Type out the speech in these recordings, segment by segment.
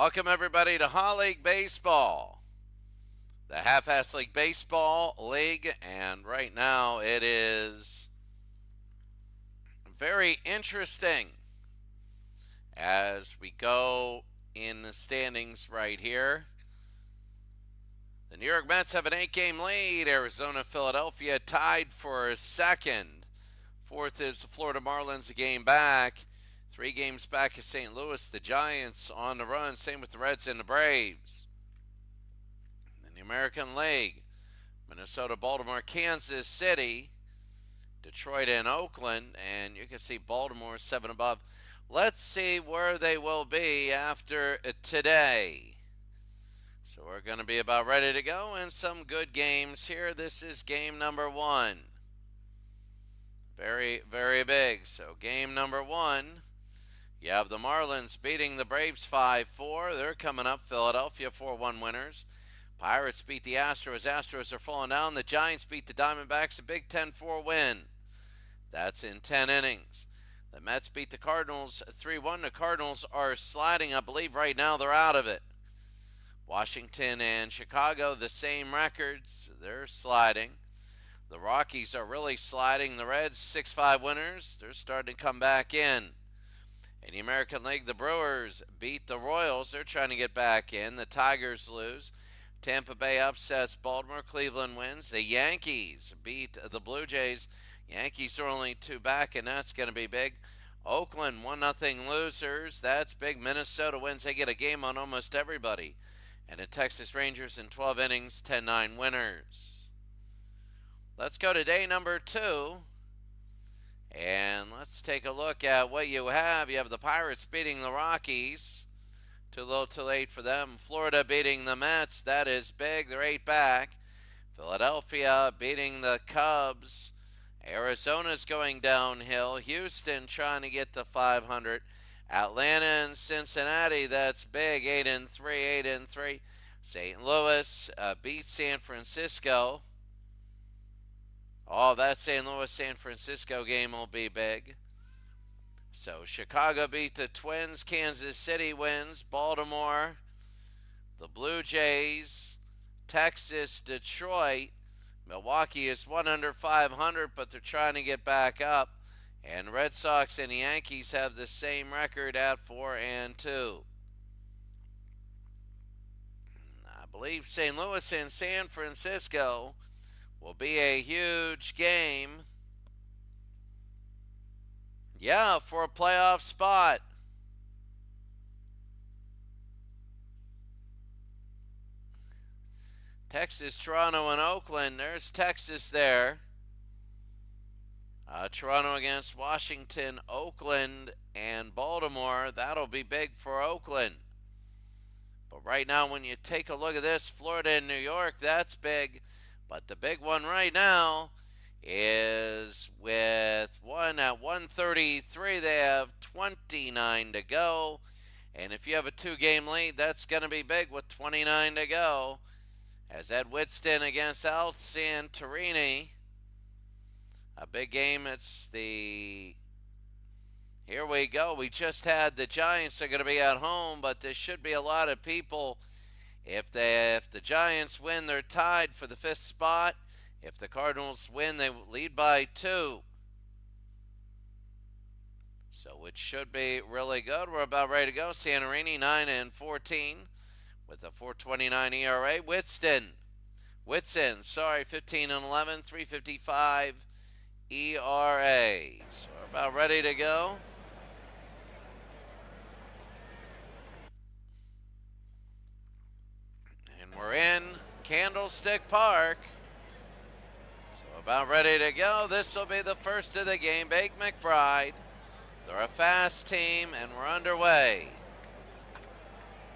Welcome, everybody, to Hall League Baseball, the Half-Ass League Baseball League, and right now it is very interesting as we go in the standings right here. The New York Mets have an 8-game lead. Arizona, Philadelphia tied for second. Fourth is the Florida Marlins, a game back. 3 games back is St. Louis. The Giants on the run. Same with the Reds and the Braves. In the American League, Minnesota, Baltimore, Kansas City, Detroit, and Oakland. And you can see Baltimore 7 above. Let's see where they will be after today. So we're going to be about ready to go and some good games here. This is game number 1. Very, very big. So game number 1, you have the Marlins beating the Braves 5-4. They're coming up. Philadelphia 4-1 winners. Pirates beat the Astros. Astros are falling down. The Giants beat the Diamondbacks. A big 10-4 win. That's in 10 innings. The Mets beat the Cardinals 3-1. The Cardinals are sliding. I believe right now they're out of it. Washington and Chicago, the same records. They're sliding. The Rockies are really sliding. The Reds, 6-5 winners. They're starting to come back in. In the American League, the Brewers beat the Royals. They're trying to get back in. The Tigers lose. Tampa Bay upsets Baltimore. Cleveland wins. The Yankees beat the Blue Jays. Yankees are only 2 back, and that's going to be big. Oakland, 1-0 losers. That's big. Minnesota wins. They get a game on almost everybody. And the Texas Rangers in 12 innings, 10-9 winners. Let's go to day number 2. And let's take a look at what you have. You have the Pirates beating the Rockies. Too little, too late for them. Florida beating the Mets. That is big. They're 8 back. Philadelphia beating the Cubs. Arizona's going downhill. Houston trying to get to 500. Atlanta and Cincinnati, that's big, 8-3, 8-3. St. Louis beat San Francisco. Oh, that St. Louis-San Francisco game will be big. So Chicago beat the Twins. Kansas City wins. Baltimore, the Blue Jays, Texas, Detroit. Milwaukee is 1 under 500, but they're trying to get back up. And Red Sox and the Yankees have the same record at 4-2. I believe St. Louis and San Francisco will be a huge game. Yeah, for a playoff spot. Texas, Toronto, and Oakland. There's Texas there. Toronto against Washington, Oakland, and Baltimore. That'll be big for Oakland. But right now, when you take a look at this, Florida and New York, that's big. But the big one right now is with one at 133. They have 29 to go. And if you have a 2-game lead, that's going to be big with 29 to go. As Ed Whitson against Al Santorini. A big game. It's the... Here we go. We just had the Giants are going to be at home, but there should be a lot of people. If the Giants win, they're tied for the 5th spot. If the Cardinals win, they lead by 2. So it should be really good. We're about ready to go. Santorini 9-14 with a 4.29 ERA. Whitson, 15-11, 3.55 ERA. So we're about ready to go. And we're in Candlestick Park. So about ready to go. This will be the first of the game. Big McBride. They're a fast team, and we're underway.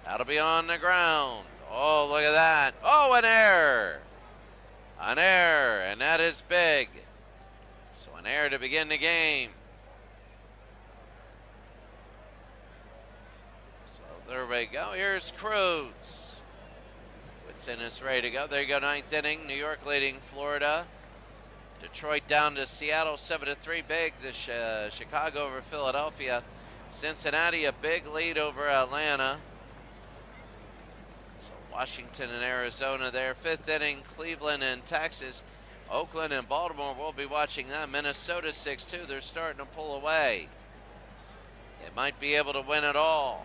That'll be on the ground. Oh, look at that. Oh, an error. An error, and that is big. So an error to begin the game. So there we go. Here's Cruz. Whitson is ready to go. There you go, 9th inning. New York leading Florida. Detroit down to Seattle, 7-3. Big. The Chicago over Philadelphia. Cincinnati, a big lead over Atlanta. Washington and Arizona there. 5th inning, Cleveland and Texas. Oakland and Baltimore, we'll be watching that. Minnesota 6-2, they're starting to pull away. They might be able to win it all.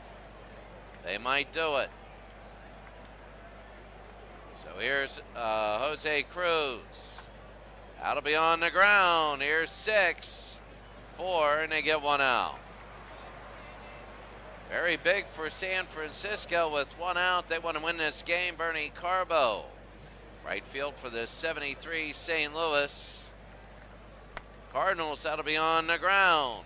They might do it. So here's Jose Cruz. That'll be on the ground. Here's 6, 4, and they get 1 out. Very big for San Francisco with 1 out. They want to win this game. Bernie Carbo. Right field for the 73 St. Louis Cardinals. That'll be on the ground.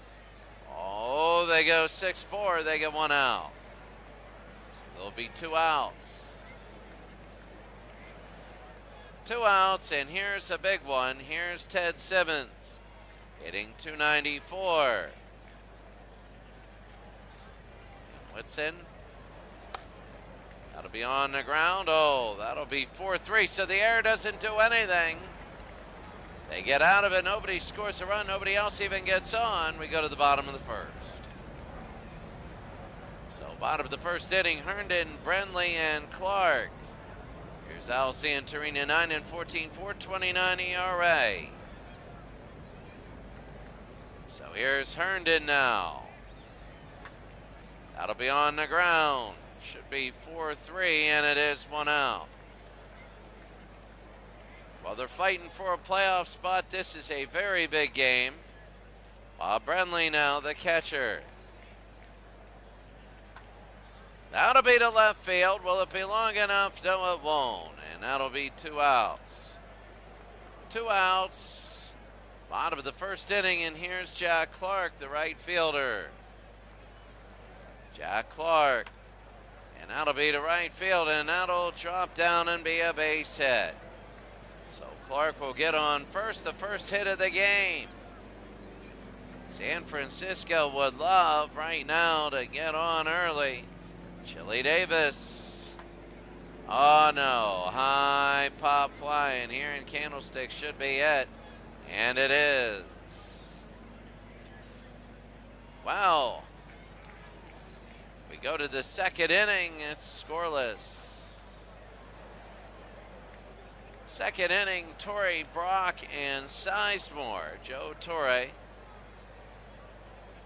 Oh, they go 6-4. They get 1 out. So there'll be 2 outs. 2 outs, and here's a big one. Here's Ted Simmons hitting .294. Whitson. That'll be on the ground. Oh, that'll be 4-3. So the air doesn't do anything. They get out of it. Nobody scores a run. Nobody else even gets on. We go to the bottom of the first. So bottom of the first inning, Herndon, Brenly, and Clark. Here's Al Santorina, 9-14, 4.29 ERA. So here's Herndon now. That'll be on the ground. Should be 4-3, and it is 1 out. While they're fighting for a playoff spot, this is a very big game. Bob Brenly now, the catcher. That'll be to left field. Will it be long enough? No, it won't. And that'll be 2 outs. 2 outs. Bottom of the first inning, and here's Jack Clark, the right fielder. Jack Clark. And that'll be to right field, and that'll drop down and be a base hit. So Clark will get on first, the first hit of the game. San Francisco would love right now to get on early. Chili Davis. Oh no, high pop flying here in Candlestick should be it. And it is. Wow. We go to the second inning, it's scoreless. Second inning, Torrey, Brock, and Sizemore. Joe Torre.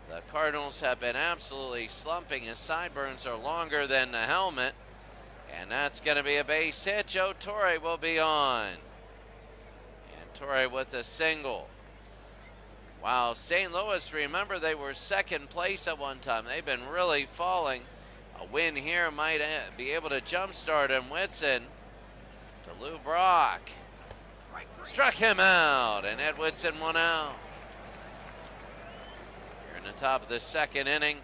The Cardinals have been absolutely slumping. His sideburns are longer than the helmet. And that's going to be a base hit. Joe Torre will be on. And Torre with a single. Wow, St. Louis, remember they were second place at one time. They've been really falling. A win here might be able to jumpstart him. Whitson to Lou Brock. Struck him out, and Ed Whitson 1 out. Here in the top of the second inning,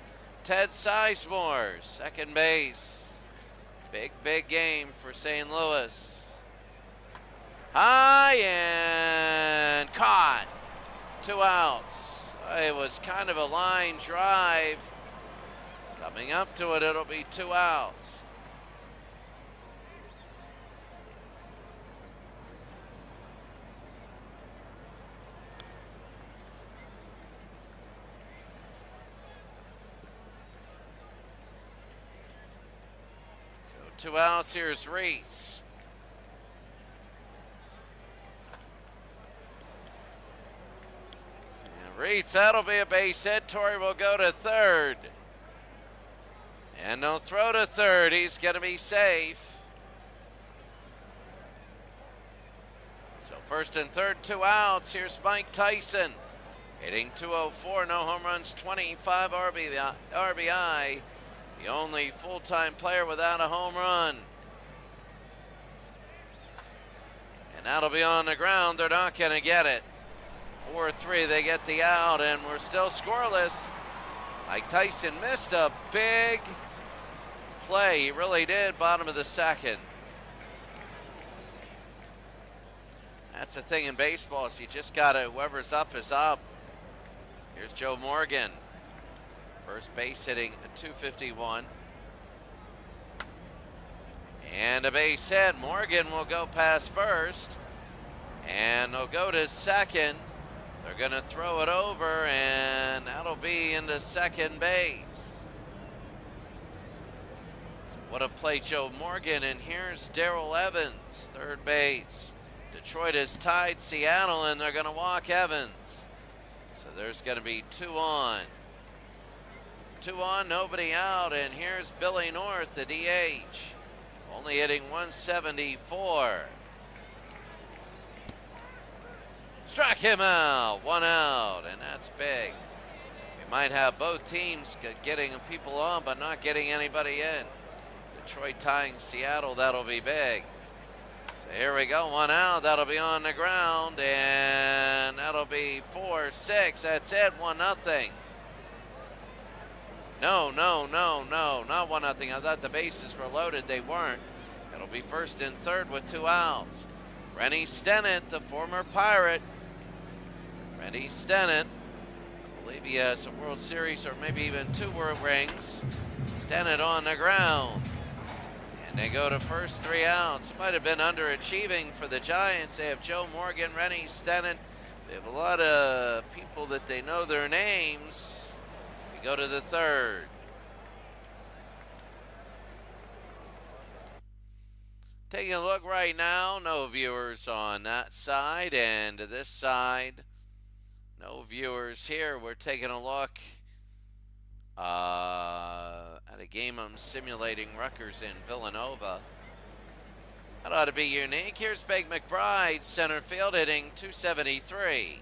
Ted Sizemore, second base. Big game for St. Louis. High and caught. 2 outs. It was kind of a line drive. Coming up to it, it'll be 2 outs. So 2 outs, here's Reitz. Reitz, that'll be a base hit. Torrey will go to third. And they'll throw to third. He's going to be safe. So first and third, 2 outs. Here's Mike Tyson. Hitting .204, no home runs, 25 RBI. The only full-time player without a home run. And that'll be on the ground. They're not going to get it. 4-3, they get the out, and we're still scoreless. Mike Tyson missed a big play. He really did, bottom of the second. That's the thing in baseball, is you just gotta, whoever's up is up. Here's Joe Morgan. First base hitting a .251. And a base hit. Morgan will go past first. And they'll go to second. They're going to throw it over, and that'll be into second base. So Would have played Joe Morgan, and here's Darrell Evans, third base. Detroit has tied Seattle, and they're going to walk Evans. So there's going to be 2 on. 2 on, nobody out, and here's Billy North, the DH. Only hitting 174. Struck him out, 1 out, and that's big. We might have both teams getting people on, but not getting anybody in. Detroit tying Seattle, that'll be big. So here we go, 1 out, that'll be on the ground, and that'll be 4-6, that's it, 1-0. No, not 1-0. I thought the bases were loaded, they weren't. It'll be first and third with 2 outs. Rennie Stennett, the former Pirate. Rennie Stennett, I believe he has a World Series or maybe even 2 World Rings. Stennett on the ground. And they go to first, 3 outs. It might have been underachieving for the Giants. They have Joe Morgan, Rennie Stennett. They have a lot of people that they know their names. We go to the third. Taking a look right now, no viewers on that side, and to this side, no viewers here. We're taking a look at a game I'm simulating, Rutgers in Villanova. That ought to be unique. Here's Big McBride, center field, hitting 273.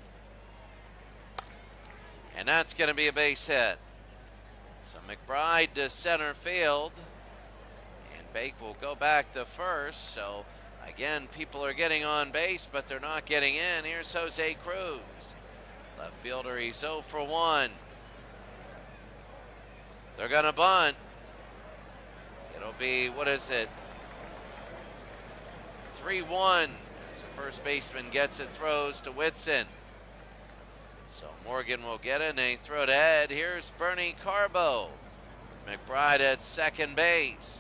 And that's going to be a base hit. So McBride to center field. Bake will go back to first. So again, people are getting on base, but they're not getting in. Here's Jose Cruz. Left fielder, he's 0 for 1. They're going to bunt. It'll be, what is it? 3-1 as the first baseman gets it, throws to Whitson. So Morgan will get it, and they throw to Ed. Here's Bernie Carbo. McBride at second base.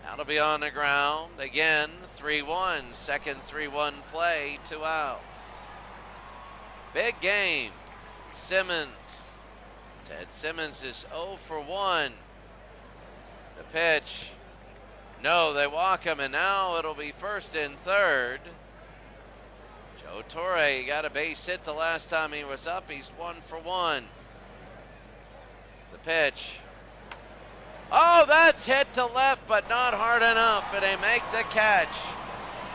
That'll be on the ground. Again, 3-1. Second 3-1 play, 2 outs. Big game. Simmons. Ted Simmons is 0 for 1. The pitch. No, they walk him, and now it'll be first and third. Joe Torre got a base hit the last time he was up. He's 1 for 1. The pitch. Oh, that's hit to left, but not hard enough, and they make the catch.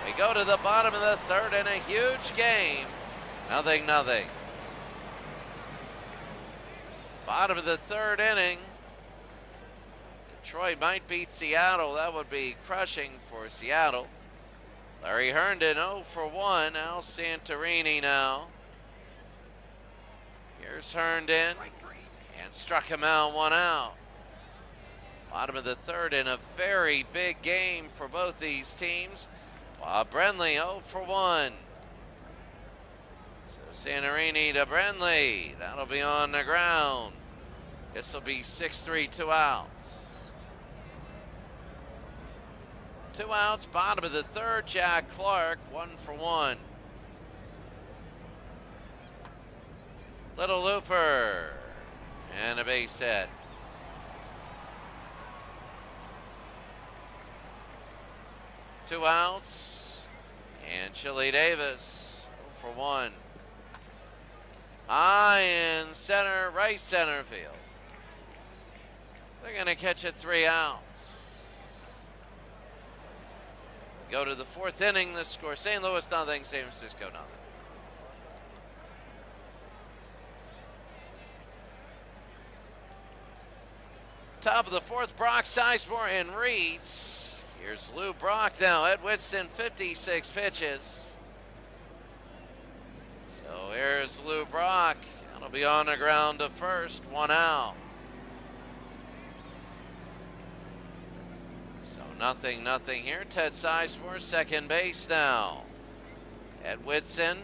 We go to the bottom of the third in a huge game. 0-0. Bottom of the third inning. Detroit might beat Seattle. That would be crushing for Seattle. Larry Herndon 0 for 1. Al Santorini now. Here's Herndon. And struck him out, 1 out. Bottom of the third in a very big game for both these teams. Bob Brenly 0 for 1. So Santorini to Brenly. That'll be on the ground. This will be 6-3, 2 outs. 2 outs, bottom of the third. Jack Clark 1 for 1. Little Looper and a base hit. Two outs, and Chili Davis 0 for 1. High in center, right center field. They're going to catch it, 3 outs. Go to the fourth inning, the score St. Louis 0, San Francisco 0. Top of the fourth, Brock, Sizemore, and Reeds. Here's Lou Brock now. Ed Whitson, 56 pitches. So here's Lou Brock. That'll be on the ground to first, 1 out. So 0-0 here. Ted Sizemore, second base now. Ed Whitson.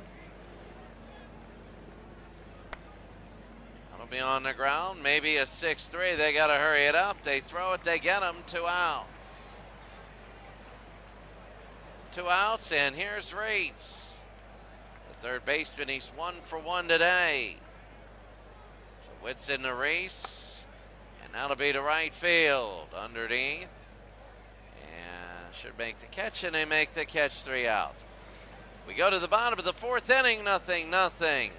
That'll be on the ground. Maybe a 6-3. They got to hurry it up. They throw it. They get him. 2 outs. 2 outs, and here's Reeds. The third baseman, he's 1 for 1 today. So Whitson to Reese, And that'll be to right field underneath. And should make the catch, and they make the catch. 3 outs. We go to the bottom of the 4th inning, 0-0.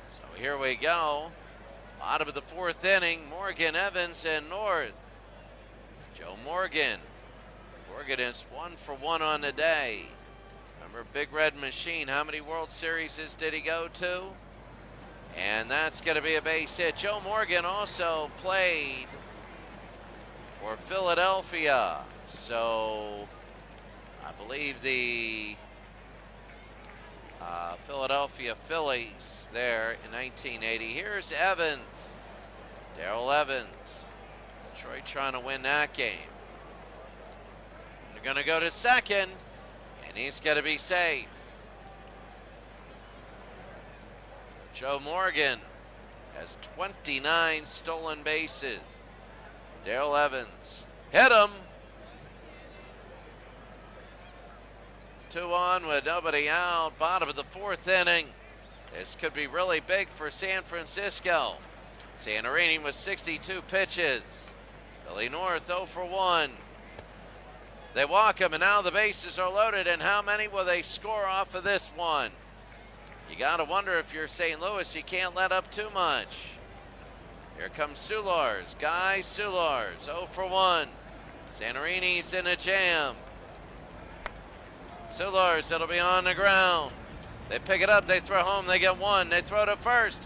So here we go. Bottom of the 4th inning, Morgan, Evans, and North. Joe Morgan. Morgan is 1 for 1 on the day. Remember Big Red Machine, how many World Series did he go to? And that's going to be a base hit. Joe Morgan also played for Philadelphia. So I believe the Philadelphia Phillies there in 1980. Here's Evans, Darrell Evans. Detroit trying to win that game. They're going to go to second, and he's going to be safe. So Joe Morgan has 29 stolen bases. Darrell Evans hit him. 2 on with nobody out. Bottom of the 4th inning. This could be really big for San Francisco. Santorini with 62 pitches. Billy North 0 for 1. They walk him, and now the bases are loaded. And how many will they score off of this one? You got to wonder if you're St. Louis, you can't let up too much. Here comes Soulars. Guy Soulars 0 for 1. Santorini's in a jam. Soulars, it'll be on the ground. They pick it up, they throw home, they get 1. They throw to first.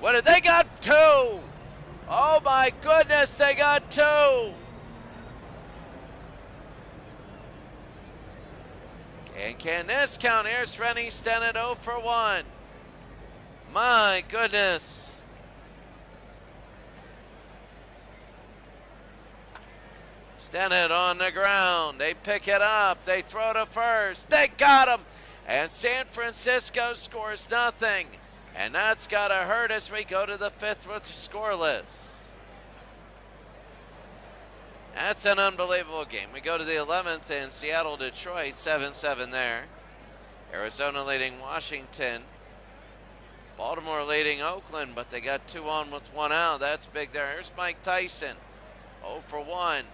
What did they got? 2. Oh my goodness, they got 2. And can this count? Here's Rennie Stennett 0 for 1. My goodness. Stennett on the ground. They pick it up. They throw to first. They got him. And San Francisco scores nothing. And that's got to hurt as we go to the 5th with scoreless. That's an unbelievable game. We go to the 11th in Seattle, Detroit, 7-7 there. Arizona leading Washington. Baltimore leading Oakland, but they got 2 on with 1 out. That's big there. Here's Mike Tyson, 0 for 1.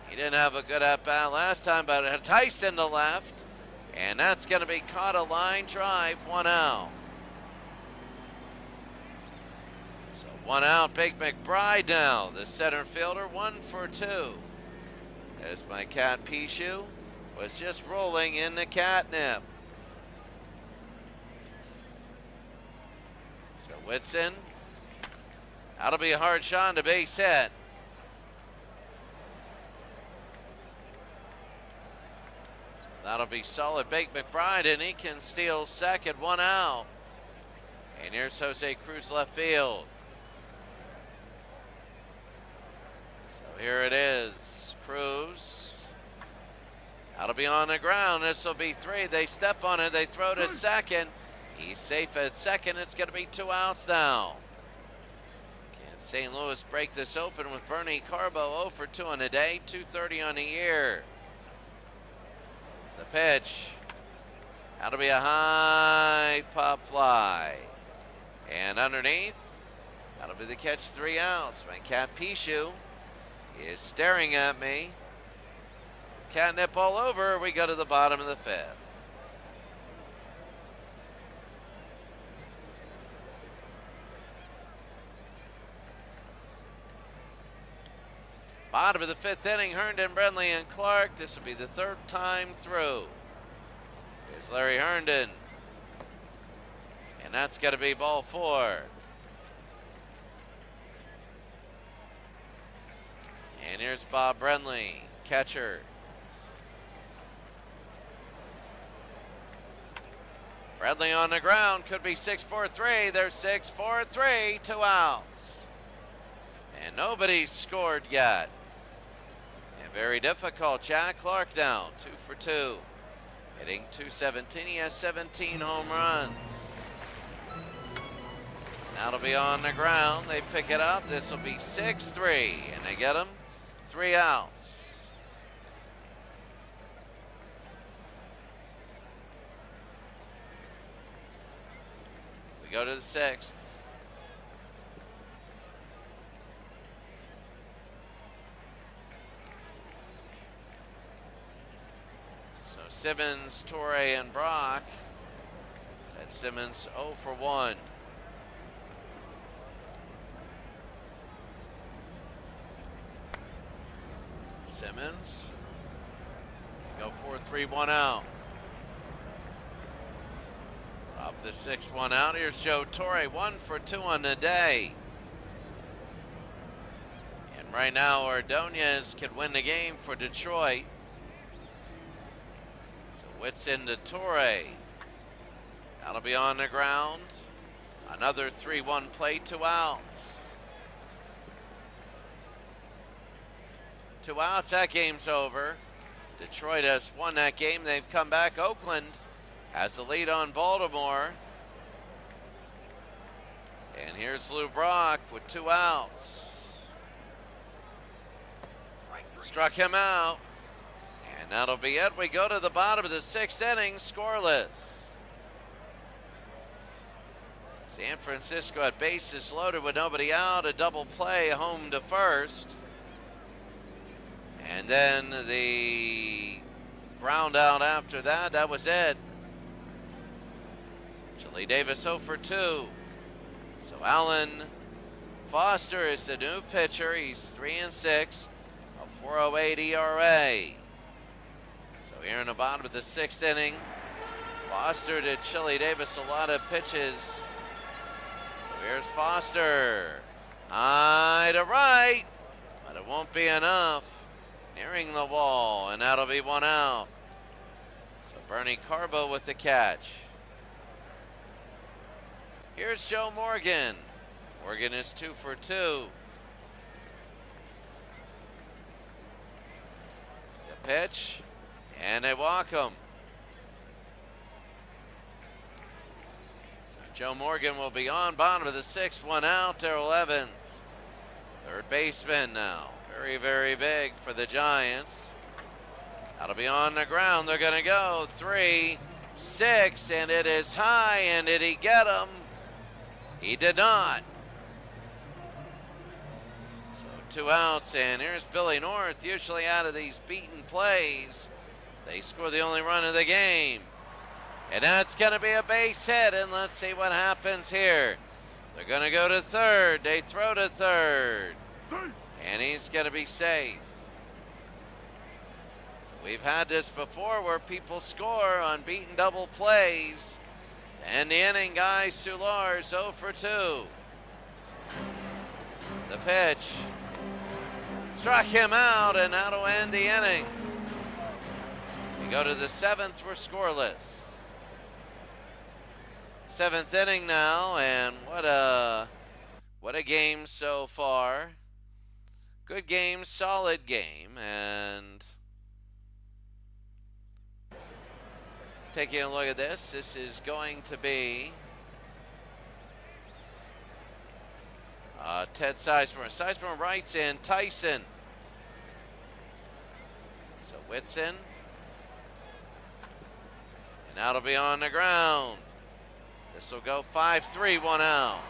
He didn't have a good at-bat last time, but Tyson to left, and that's going to be caught a line drive, 1 out. So 1 out, Big McBride now, the center fielder, 1 for 2. As my cat Pichu was just rolling in the catnip. So Whitson, that'll be a hard shot on the base hit. That'll be solid. Big McBride, and he can steal second, 1 out. And here's Jose Cruz left field. So here it is. Cruz. That'll be on the ground. This will be 3. They step on it. They throw to second. He's safe at second. It's going to be 2 outs now. Can St. Louis break this open with Bernie Carbo 0 for 2 on the day, 230 on the year. The pitch. That'll be a high pop fly. And underneath, that'll be the catch, 3 outs. My cat Pichu is staring at me. With catnip all over, we go to the bottom of the 5th. Bottom of the 5th inning, Herndon, Brenly, and Clark. This will be the 3rd time through. Here's Larry Herndon. And that's going to be ball 4. And here's Bob Brenly, catcher. Brenly on the ground, could be 6-4-3. There's 6-4-3, 2 outs. And nobody's scored yet. And very difficult. Jack Clark now, 2 for 2. Hitting .217. He has 17 home runs. Now it'll be on the ground. They pick it up. This will be 6-3, and they get him 3 outs. We go to the 6th. So Simmons, Torre, and Brock. That's Simmons 0 for 1. Simmons. Go 4-3, 1 out. Up the 6th, 1 out. Here's Joe Torre, 1 for 2 on the day. And right now, Ordonez can win the game for Detroit. So Whitson to Torre. That'll be on the ground. Another 3-1 play, 2 outs. 2 outs, that game's over. Detroit has won that game. They've come back. Oakland has the lead on Baltimore. And here's Lou Brock with 2 outs. Struck him out. And that'll be it. We go to the bottom of the 6th inning, scoreless. San Francisco at bases loaded with nobody out. A double play home to first. And then the ground out after that. That was it. Chili Davis 0 for 2. So Alan Foster is the new pitcher. He's 3-6, a 4.08 ERA. So here in the bottom of the 6th inning, Foster to Chili Davis, a lot of pitches. So here's Foster. High to right, but it won't be enough. Nearing the wall, and that'll be 1 out. So Bernie Carbo with the catch. Here's Joe Morgan. Morgan is 2 for 2. The pitch, and they walk him. So Joe Morgan will be on bottom of the 6th, 1 out. Darrell Evans, third baseman now. Very, very big for the Giants. That'll be on the ground. They're going to go 3-6, and it is high. And did he get him? He did not. So 2 outs, and here's Billy North. Usually out of these beaten plays, they score the only run of the game. And that's going to be a base hit, and let's see what happens here. They're going to go to third. They throw to third. And he's going to be safe. So we've had this before where people score on beaten double plays. And the inning, Guy Soulars 0 for 2. The pitch. Struck him out, and that'll end the inning. We go to the 7th, we're scoreless. 7th inning now, and what a game so far. Good game, solid game, and taking a look at this is going to be Ted Sizemore. Sizemore writes in Tyson. So Whitson, and that'll be on the ground. This will go 5-3, 1 out.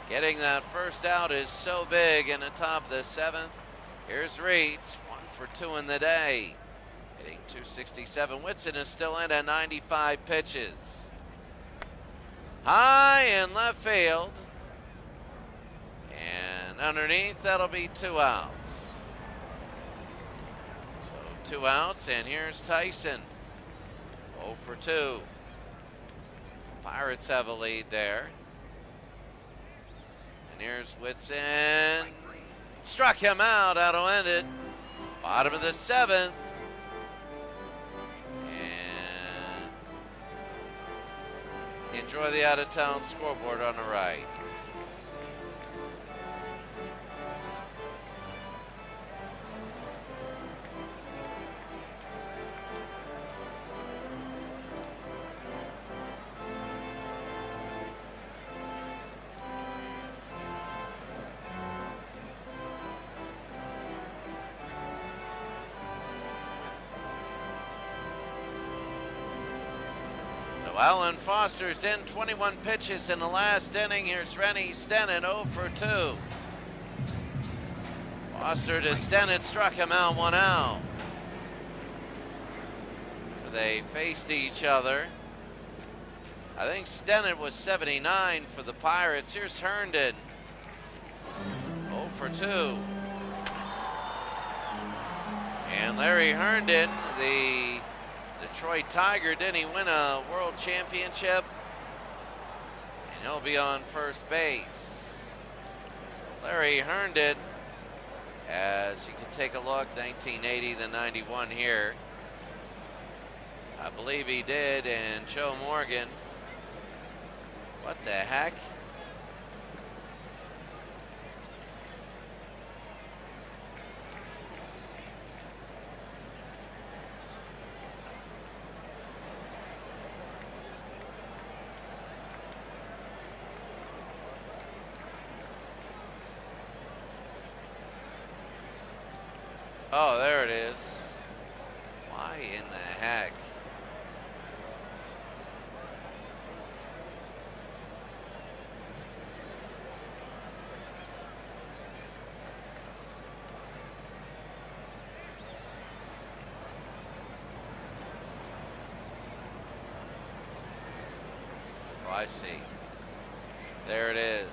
Getting that first out is so big in the top of the 7th. Here's Reeds, 1 for 2 in the day. Hitting .267. Whitson is still in at 95 pitches. High in left field. And underneath, that'll be 2 outs. So 2 outs, and here's Tyson. 0 for 2. Pirates have a lead there. Here's Whitson. Struck him out. That'll end it. Bottom of the 7th. And enjoy the out-of-town scoreboard on the right. So Alan Foster's in 21 pitches in the last inning. Here's Rennie Stennett 0 for 2. Foster to Stennett, struck him out, 1 out. They faced each other. I think Stennett was 79 for the Pirates. Here's Herndon. 0 for 2. And Larry Herndon, the Detroit Tiger, didn't he win a world championship? And he'll be on first base. So Larry Herndon, as you can take a look, 1980 to 91 here. I believe he did, and Joe Morgan. What the heck? Oh, there it is. Why in the heck? Oh, I see. There it is.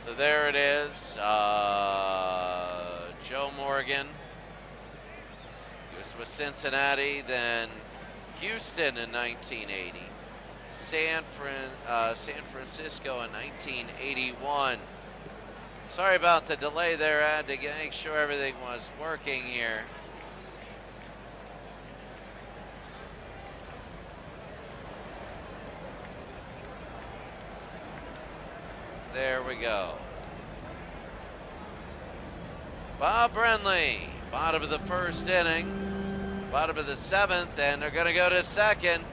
So there it is. Joe Morgan. He was with Cincinnati, then Houston in 1980. San Francisco in 1981. Sorry about the delay there. I had to make sure everything was working here. There we go. Bob Brenly, bottom of the first inning, bottom of the seventh, and they're going to go to second.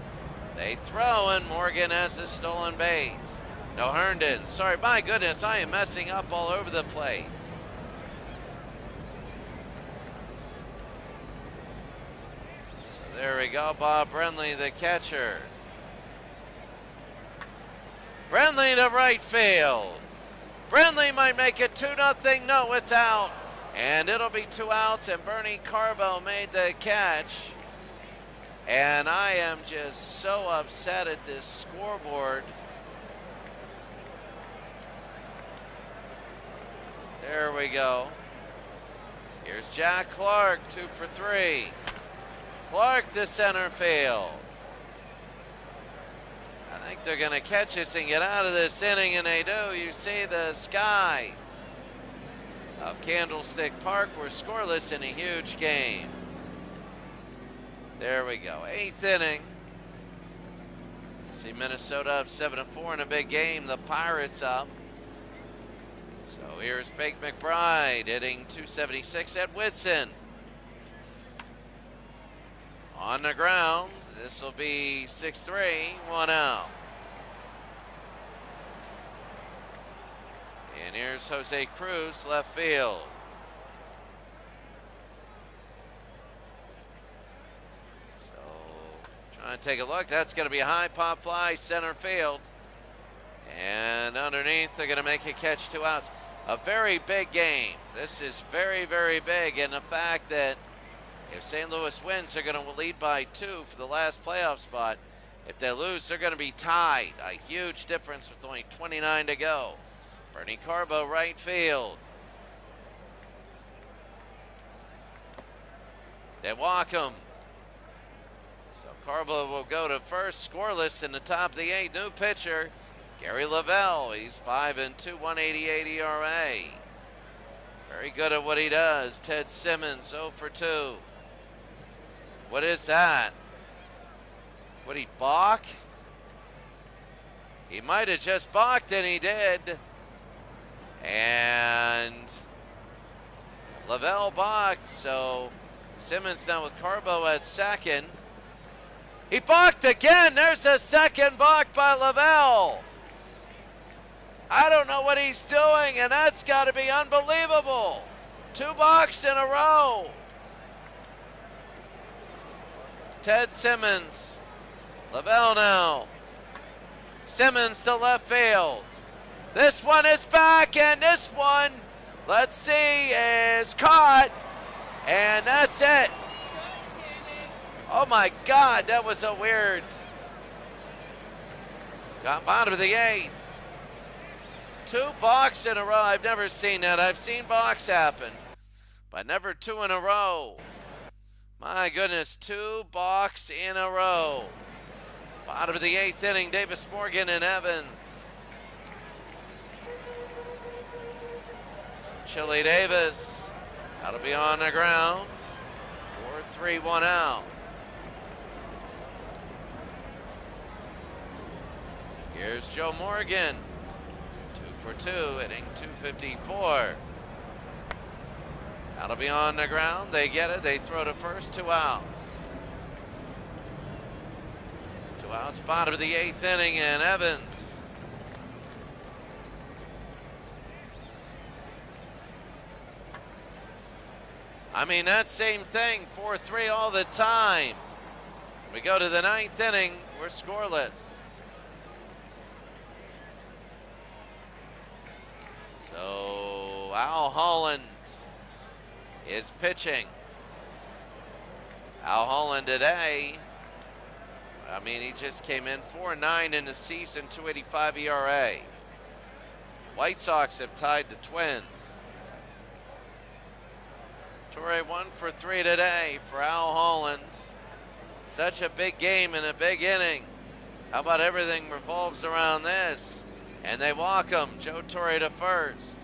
They throw, and Morgan has a stolen base. No, Herndon. Sorry, my goodness, I am messing up all over the place. So there we go, Bob Brenly, the catcher. Brenly to right field. Brenly might make it 2-0. No, it's out. And it'll be 2 outs, and Bernie Carbo made the catch. And I am just so upset at this scoreboard. There we go. Here's Jack Clark, 2 for 3. Clark to center field. I think they're going to catch this and get out of this inning, and they do. You see the skies of Candlestick Park were scoreless in a huge game. There we go. 8th inning. You see Minnesota up 7-4 in a big game. The Pirates up. So here's Big McBride hitting .276 at Whitson. On the ground. This will be 6-3, 1 out. And here's Jose Cruz, left field. So, trying to take a look. That's going to be a high pop fly, center field. And underneath, they're going to make a catch, 2 outs. A very big game. This is very, very big. And the fact that if St. Louis wins, they're going to lead by 2 for the last playoff spot. If they lose, they're going to be tied. A huge difference with only 29 to go. Bernie Carbo, right field. They walk him. So Carbo will go to first, scoreless in the top of the 8th. New pitcher, Gary Lavelle. He's 5-2, 188 ERA. Very good at what he does. Ted Simmons, 0 for 2. What is that? Would he balk? He might have just balked, and he did. And Lavelle balked, so Simmons now with Carbo at second. He balked again. There's a second balk by Lavelle. I don't know what he's doing, and that's got to be unbelievable. 2 balks in a row. Ted Simmons. Lavelle now. Simmons to left field. This one is back, and this one, let's see, is caught. And that's it. Oh my God, that was a weird. Got bottom of the 8th. 2 balks in a row. I've never seen that. I've seen balks happen, but never 2 in a row. My goodness, 2 balks in a row. Bottom of the 8th inning, Davis Morgan and Evans. So Chili Davis, that'll be on the ground. 4-3, 1 out. Here's Joe Morgan. 2 for 2, inning 254. That'll be on the ground. They get it. They throw to first. 2 outs. 2 outs, bottom of the 8th inning, and Evans. I mean, that same thing, 4-3 all the time. We go to the 9th inning, we're scoreless. So Al Holland is pitching. Al Holland today, I mean, he just came in 4-9 in the season, 2.85 ERA. White Sox have tied the Twins. Torre 1 for 3 today for Al Holland. Such a big game in a big inning. How about everything revolves around this? And they walk him, Joe Torre to first.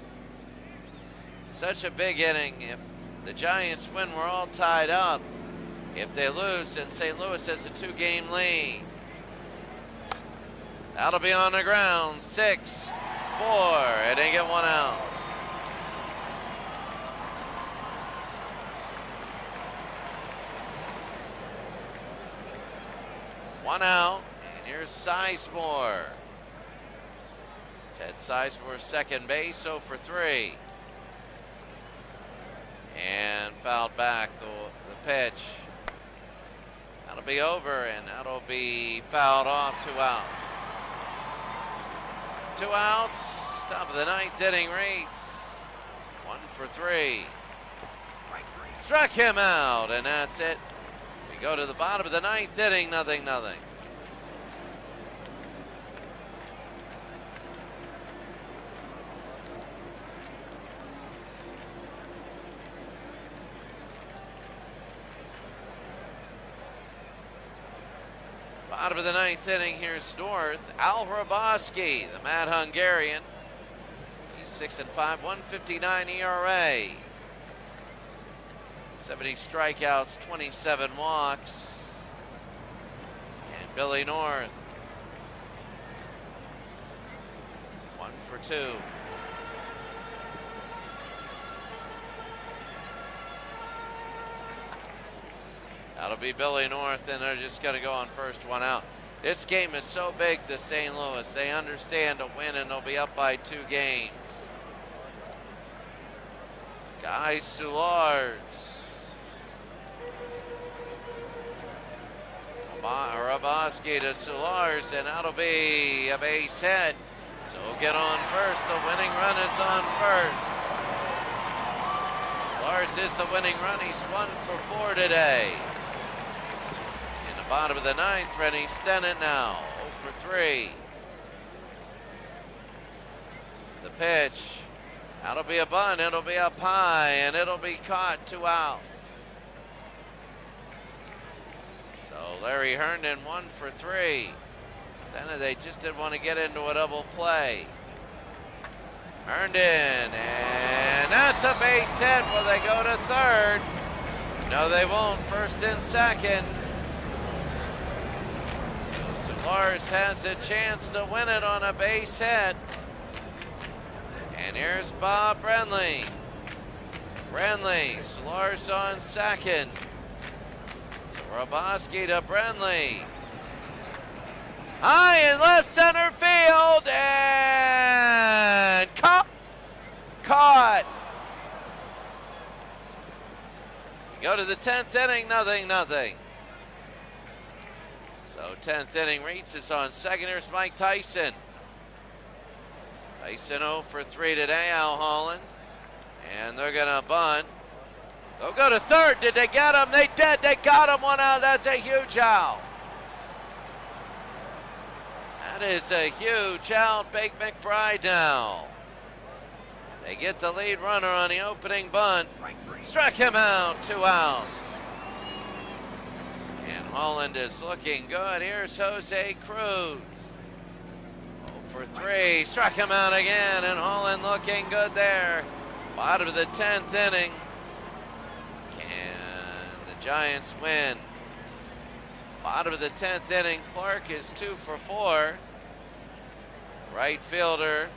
Such a big inning. If the Giants win, we're all tied up. If they lose, then St. Louis has a 2-game lead. That'll be on the ground, 6-4, and they get 1 out. One out, and here's Sizemore. Ted Sizemore, second base, 0 for 3. And fouled back the pitch. That'll be over, and that'll be fouled off. 2 outs. 2 outs, top of the 9th inning Reeds. 1 for 3. Struck him out, and that's it. We go to the bottom of the 9th inning, 0-0. Bottom of the 9th inning, here's North. Al Hraboski, the Mad Hungarian. He's 6-5, 1.59 ERA. 70 strikeouts, 27 walks. And Billy North, 1 for 2. That'll be Billy North, and they're just going to go on first, 1 out. This game is so big to St. Louis. They understand to win, and they'll be up by 2 games. Guy Soulars. Hraboski to Soulars, and that'll be a base hit. So we'll get on first. The winning run is on first. Soulars is the winning run. He's 1 for 4 today. In the bottom of the 9th, Rennie Stennett now, 0 for 3. The pitch. That'll be a bunt. It'll be up high, and it'll be caught. 2 outs. So Larry Herndon 1 for 3. Stennett, they just didn't want to get into a double play. Herndon, and that's a base hit. Will they go to third? No, they won't. First and second. Solars has a chance to win it on a base hit. And here's Bob Brenly. Brenly, Solars on second. So Roboski to Brenly. High in left center field and caught. We go to the 10th inning, nothing. So 10th inning reaches on second. Here's Mike Tyson. Tyson 0 for 3 today, Al Holland. And they're going to bunt. They'll go to third. Did they get him? They did. They got him. 1 out. That's a huge out. That is a huge out. Big McBride now. They get the lead runner on the opening bunt. Struck him out. 2 outs. And Holland is looking good. Here's Jose Cruz. 0 for 3. Struck him out again. And Holland looking good there. Bottom of the 10th inning. Can the Giants win? Bottom of the 10th inning. Clark is 2 for 4. Right fielder.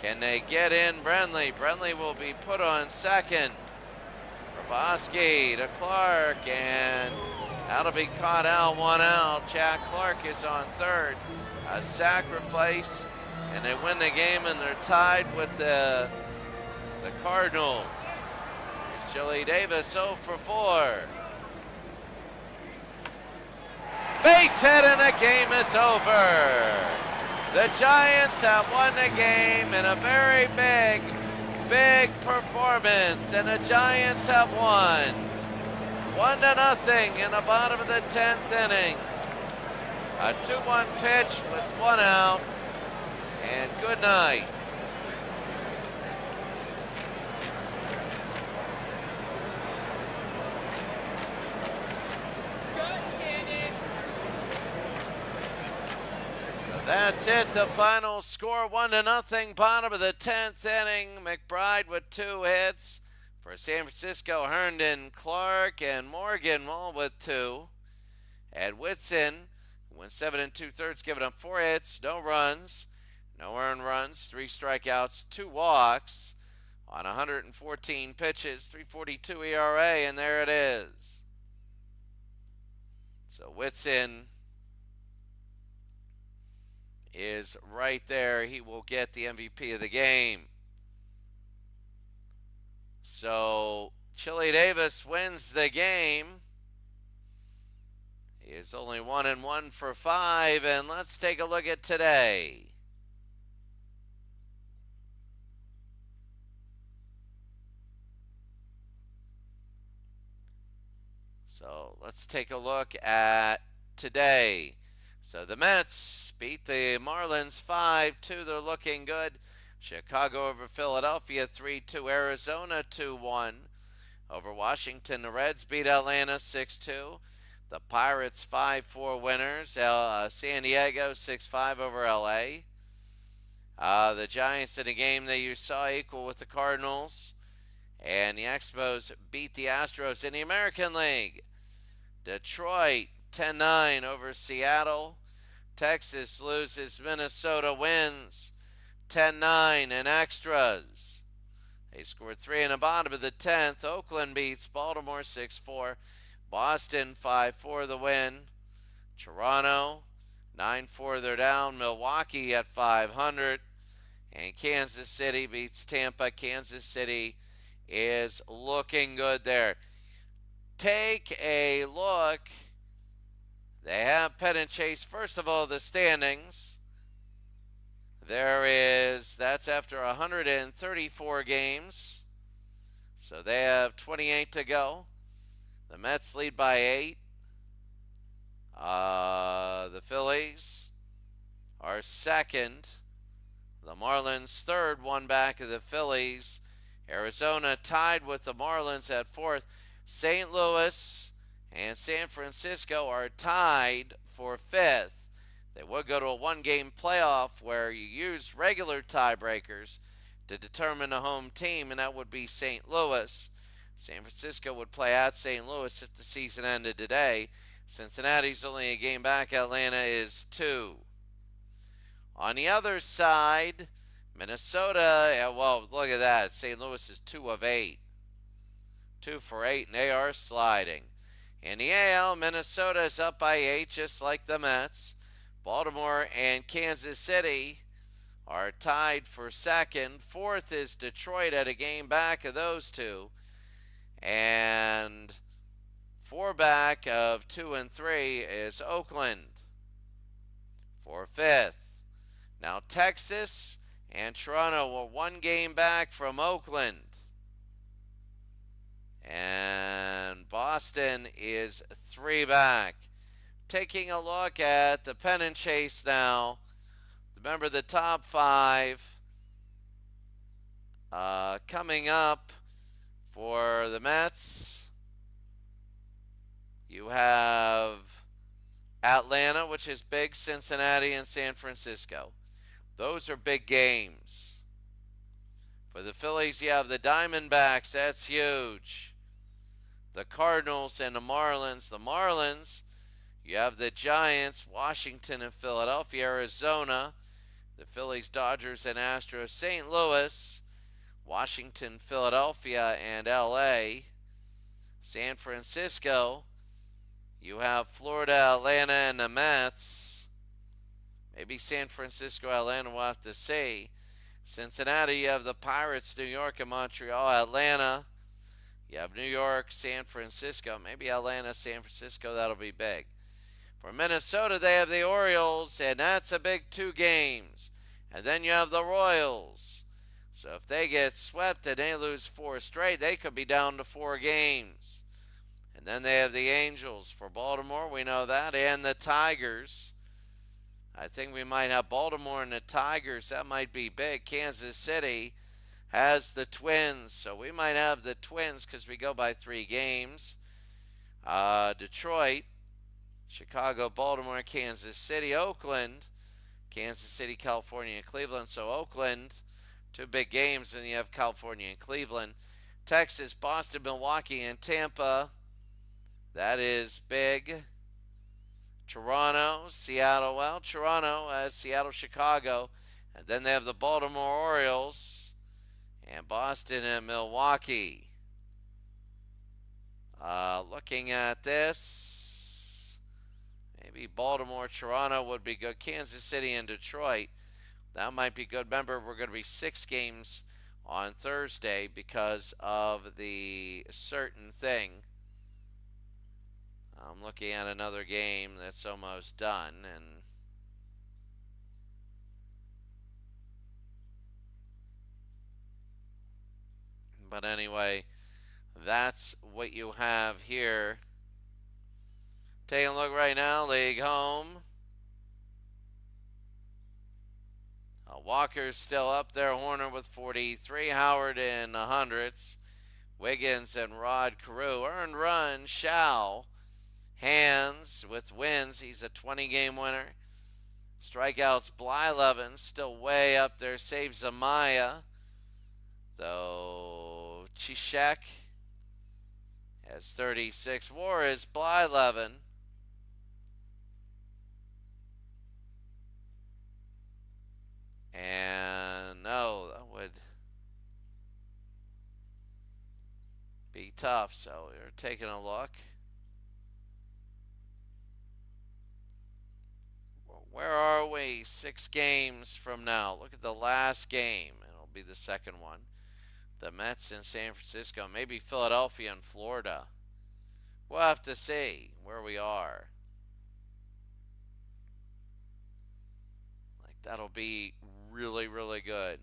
Can they get in Brenly? Brenly will be put on second. Roboski to Clark, and that'll be caught out. 1 out. Jack Clark is on third. A sacrifice, and they win the game, and they're tied with the Cardinals. Here's Chili Davis 0 for 4. Base hit, and the game is over. The Giants have won the game in a very big performance, and the Giants have won 1-0 in the bottom of the 10th inning. A 2-1 pitch with 1 out, and good night. That's it, the final score, 1-0, bottom of the 10th inning. McBride with 2 hits for San Francisco. Herndon, Clark, and Morgan all with 2. Ed Whitson went 7 2/3, giving up 4 hits, no runs, no earned runs, 3 strikeouts, 2 walks on 114 pitches, 3.42 ERA, and there it is. So Whitson is right there. He will get the MVP of the game. So Chili Davis wins the game. He is only 1 for 5, and let's take a look at today. So let's take a look at today. So the Mets beat the Marlins 5-2. They're looking good. Chicago over Philadelphia 3-2. Arizona 2-1 over Washington. The Reds beat Atlanta 6-2. The Pirates 5-4 winners. San Diego 6-5 over LA. The Giants in a game that you saw equal with the Cardinals. And the Expos beat the Astros in the American League. Detroit 10-9 over Seattle. Texas loses. Minnesota wins 10-9 in extras. They scored 3 in the bottom of the 10th. Oakland beats Baltimore 6-4. Boston 5-4 the win. Toronto 9-4 they're down. Milwaukee at 500. And Kansas City beats Tampa. Kansas City is looking good there. Take a look. They have Penn and Chase. First of all, the standings. That's after 134 games. So they have 28 to go. The Mets lead by 8. The Phillies are second. The Marlins third, 1 back of the Phillies. Arizona tied with the Marlins at 4th. St. Louis and San Francisco are tied for 5th. They would go to a 1-game playoff where you use regular tiebreakers to determine a home team, and that would be St. Louis. San Francisco would play at St. Louis if the season ended today. Cincinnati's only a game back. Atlanta is 2. On the other side, Minnesota, well, look at that. St. Louis is 2 of 8. 2 for 8, and they are sliding. In the AL, Minnesota is up by 8, just like the Mets. Baltimore and Kansas City are tied for second. Fourth is Detroit at a game back of those two. And 4 back of 2 and 3 is Oakland for fifth. Now Texas and Toronto are 1 game back from Oakland. And Boston is 3 back. Taking a look at the pennant chase now. Remember the top 5 coming up for the Mets. You have Atlanta, which is big, Cincinnati, and San Francisco. Those are big games. For the Phillies, you have the Diamondbacks. That's huge. The Cardinals and the Marlins. The Marlins, you have the Giants, Washington, and Philadelphia, Arizona. The Phillies, Dodgers, and Astros. St. Louis, Washington, Philadelphia, and LA. San Francisco, you have Florida, Atlanta, and the Mets. Maybe San Francisco, Atlanta, we'll have to see. Cincinnati, you have the Pirates, New York, and Montreal. Atlanta, you have New York, San Francisco. Maybe Atlanta, San Francisco, that'll be big. For Minnesota, they have the Orioles, and that's a big 2 games. And then you have the Royals. So if they get swept and they lose 4 straight, they could be down to 4 games. And then they have the Angels for Baltimore, we know that, and the Tigers. I think we might have Baltimore and the Tigers. That might be big. Kansas City has the Twins, so we might have the Twins because we go by 3 games. Detroit, Chicago, Baltimore, Kansas City, Oakland, Kansas City, California, and Cleveland. So Oakland, 2 big games, and you have California and Cleveland. Texas, Boston, Milwaukee, and Tampa. That is big. Toronto, Seattle. Well, Toronto has Seattle, Chicago. And then they have the Baltimore Orioles and Boston and Milwaukee. Looking at this, maybe Baltimore, Toronto would be good. Kansas City and Detroit, that might be good. Remember, we're going to be 6 games on Thursday because of the certain thing. I'm looking at another game that's almost done, but anyway, that's what you have here. Taking a look right now, league home. Walker's still up there. Horner with 43. Howard in the hundreds. Wiggins and Rod Carew. Earned run, Shao. Hands with wins. He's a 20-game winner. Strikeouts, Blyleven still way up there. Saves Amaya. Though Cishek has 36. WAR is Blyleven. And no, that would be tough. So we're taking a look. Where are we? 6 games from now. Look at the last game, and it'll be the second one. The Mets in San Francisco. Maybe Philadelphia and Florida. We'll have to see where we are. That'll be really, really good.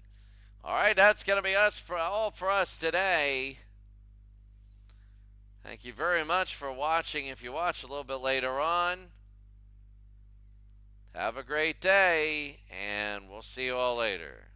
All right, that's going to be all for us today. Thank you very much for watching. If you watch a little bit later on, have a great day, and we'll see you all later.